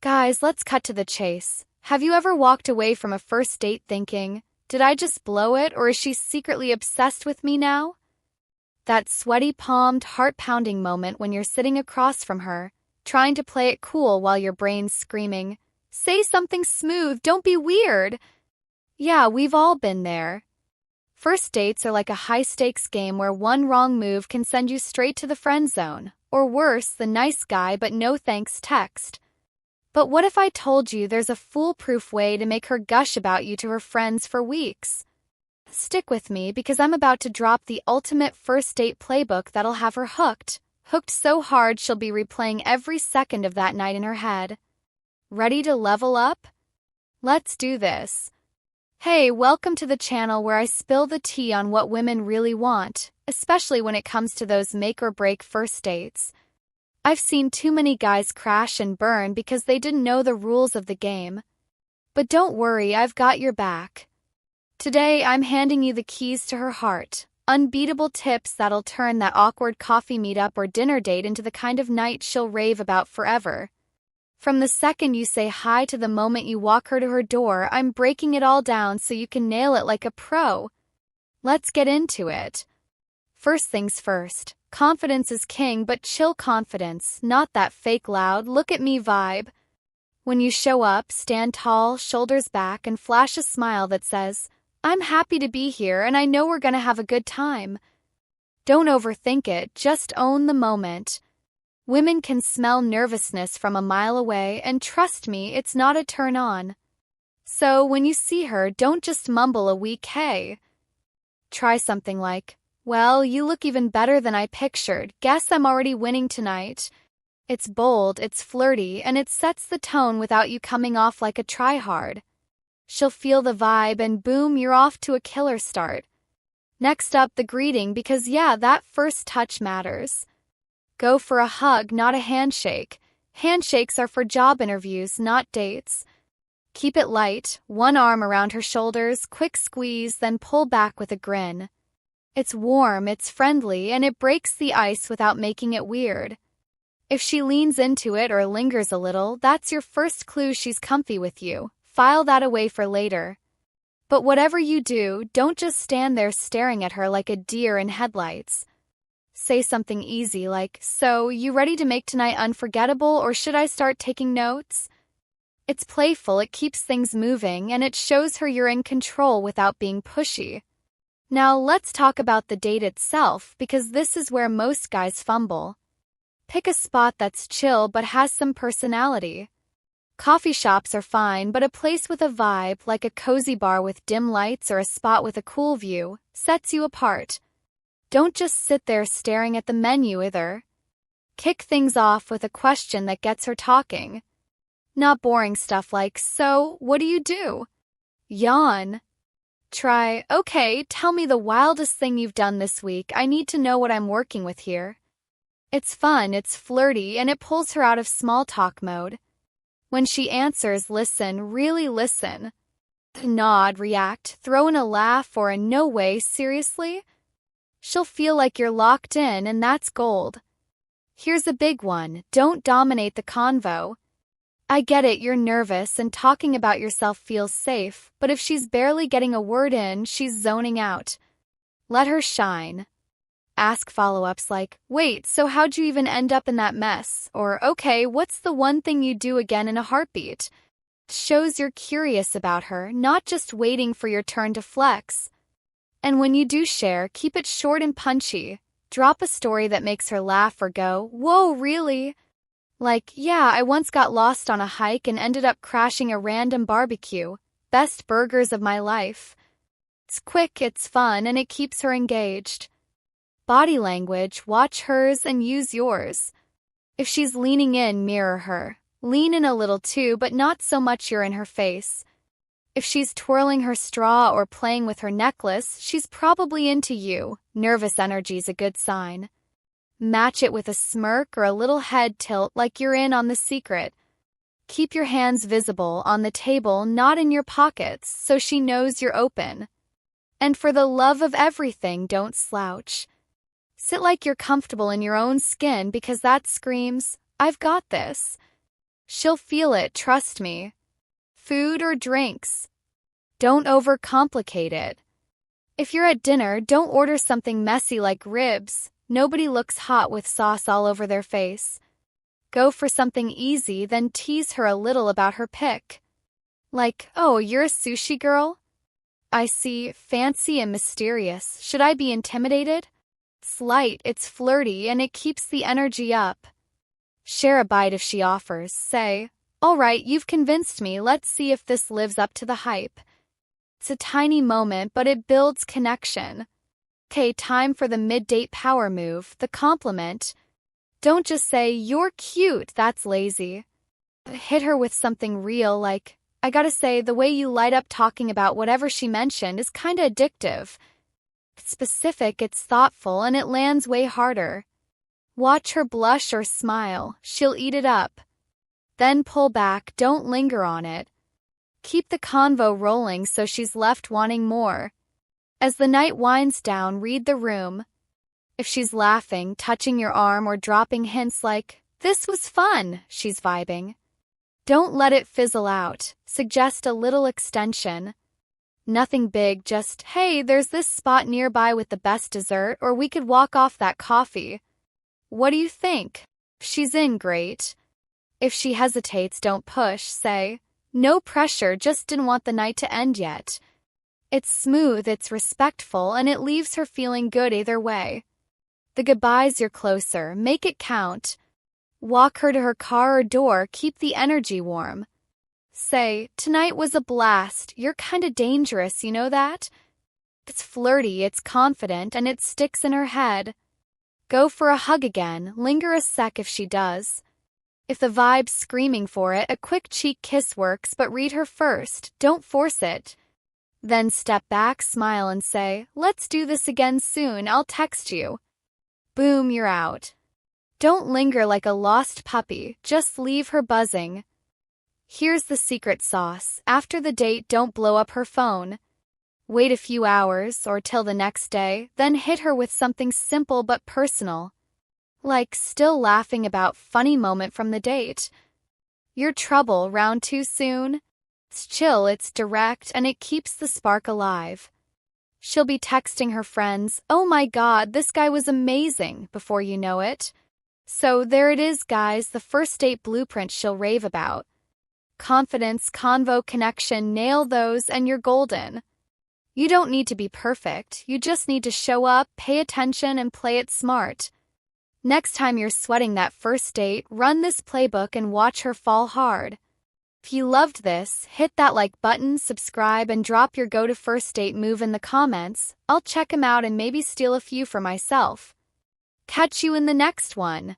Guys, let's cut to the chase. Have you ever walked away from a first date thinking, did I just blow it, or is she secretly obsessed with me now? That sweaty palmed, heart-pounding moment when you're sitting across from her, trying to play it cool while your brain's screaming, say something smooth, don't be weird. Yeah, we've all been there. First dates are like a high-stakes game where one wrong move can send you straight to the friend zone, or worse, the nice guy but no thanks text. But what if I told you there's a foolproof way to make her gush about you to her friends for weeks? Stick with me because I'm about to drop the ultimate first date playbook that'll have her hooked so hard she'll be replaying every second of that night in her head. Ready to level up? Let's do this. Hey, welcome to the channel where I spill the tea on what women really want, especially when it comes to those make-or-break first dates. I've seen too many guys crash and burn because they didn't know the rules of the game. But don't worry, I've got your back. Today, I'm handing you the keys to her heart, unbeatable tips that'll turn that awkward coffee meetup or dinner date into the kind of night she'll rave about forever. From the second you say hi to the moment you walk her to her door, I'm breaking it all down so you can nail it like a pro. Let's get into it. First things first, confidence is king, but chill confidence, not that fake loud, look at me vibe. When you show up, stand tall, shoulders back, and flash a smile that says, I'm happy to be here and I know we're gonna have a good time. Don't overthink it, just own the moment. Women can smell nervousness from a mile away, and trust me, it's not a turn on. So when you see her, don't just mumble a weak hey. Try something like, well, you look even better than I pictured, guess I'm already winning tonight. It's bold, it's flirty, and it sets the tone without you coming off like a tryhard. She'll feel the vibe and boom, you're off to a killer start. Next up, the greeting, because yeah, that first touch matters. Go for a hug, not a handshake. Handshakes are for job interviews, not dates. Keep it light, one arm around her shoulders, quick squeeze, then pull back with a grin. It's warm, it's friendly, and it breaks the ice without making it weird. If she leans into it or lingers a little, that's your first clue she's comfy with you. File that away for later. But whatever you do, don't just stand there staring at her like a deer in headlights. Say something easy like, so, you ready to make tonight unforgettable, or should I start taking notes? It's playful, it keeps things moving, and it shows her you're in control without being pushy. Now let's talk about the date itself, because this is where most guys fumble. Pick a spot that's chill but has some personality. Coffee shops are fine, but a place with a vibe, like a cozy bar with dim lights or a spot with a cool view, sets you apart. Don't just sit there staring at the menu either. Kick things off with a question that gets her talking. Not boring stuff like, so, what do you do? Yawn. Try, okay, tell me the wildest thing you've done this week. I need to know what I'm working with here. It's fun, it's flirty, and it pulls her out of small talk mode. When she answers, listen, really listen. Nod, react, throw in a laugh or a no way, seriously? She'll feel like you're locked in, and that's gold. Here's a big one, don't dominate the convo. I get it, you're nervous and talking about yourself feels safe, but if she's barely getting a word in, she's zoning out. Let her shine. Ask follow-ups like, wait, so how'd you even end up in that mess? Or, okay, what's the one thing you do again in a heartbeat? Shows you're curious about her, not just waiting for your turn to flex. And when you do share, keep it short and punchy. Drop a story that makes her laugh or go, whoa, really? Like, yeah, I once got lost on a hike and ended up crashing a random barbecue. Best burgers of my life. It's quick, it's fun, and it keeps her engaged. Body language, watch hers and use yours. If she's leaning in, mirror her. Lean in a little too, but not so much you're in her face. If she's twirling her straw or playing with her necklace, she's probably into you. Nervous energy's a good sign. Match it with a smirk or a little head tilt like you're in on the secret. Keep your hands visible on the table, not in your pockets, so she knows you're open. And for the love of everything, don't slouch. Sit like you're comfortable in your own skin because that screams, I've got this. She'll feel it, trust me. Food or drinks? Don't overcomplicate it. If you're at dinner, don't order something messy like ribs. Nobody looks hot with sauce all over their face. Go for something easy, then tease her a little about her pick. Like, oh, you're a sushi girl? I see, fancy and mysterious. Should I be intimidated? It's light, it's flirty, and it keeps the energy up. Share a bite if she offers. Say, all right, you've convinced me, let's see if this lives up to the hype. It's a tiny moment, but it builds connection. Okay, time for the mid-date power move, the compliment. Don't just say, you're cute, that's lazy. Hit her with something real like, I gotta say, the way you light up talking about whatever she mentioned is kinda addictive. It's specific, it's thoughtful, and it lands way harder. Watch her blush or smile, she'll eat it up. Then pull back, don't linger on it. Keep the convo rolling so she's left wanting more. As the night winds down, read the room. If she's laughing, touching your arm, or dropping hints like, this was fun, she's vibing. Don't let it fizzle out. Suggest a little extension. Nothing big, just, hey, there's this spot nearby with the best dessert, or we could walk off that coffee. What do you think? If she's in, great. If she hesitates, don't push, say, no pressure, just didn't want the night to end yet. It's smooth, it's respectful, and it leaves her feeling good either way. The goodbyes, you're closer, make it count. Walk her to her car or door, keep the energy warm. Say, tonight was a blast, you're kinda dangerous, you know that? It's flirty, it's confident, and it sticks in her head. Go for a hug again, linger a sec if she does. If the vibe's screaming for it, a quick cheek kiss works, but read her first, don't force it. Then step back, smile, and say, let's do this again soon, I'll text you. Boom, you're out. Don't linger like a lost puppy, just leave her buzzing. Here's the secret sauce. After the date, don't blow up her phone. Wait a few hours, or till the next day, then hit her with something simple but personal. Like still laughing about funny moment from the date. Your trouble, round too soon? It's chill, it's direct, and it keeps the spark alive. She'll be texting her friends, oh my god, this guy was amazing, before you know it. So there it is, guys, the first date blueprint she'll rave about. Confidence, convo, connection, nail those and you're golden. You don't need to be perfect, you just need to show up, pay attention, and play it smart. Next time you're sweating that first date, run this playbook and watch her fall hard. If you loved this, hit that like button, subscribe, and drop your go-to first date move in the comments. I'll check 'em out and maybe steal a few for myself. Catch you in the next one.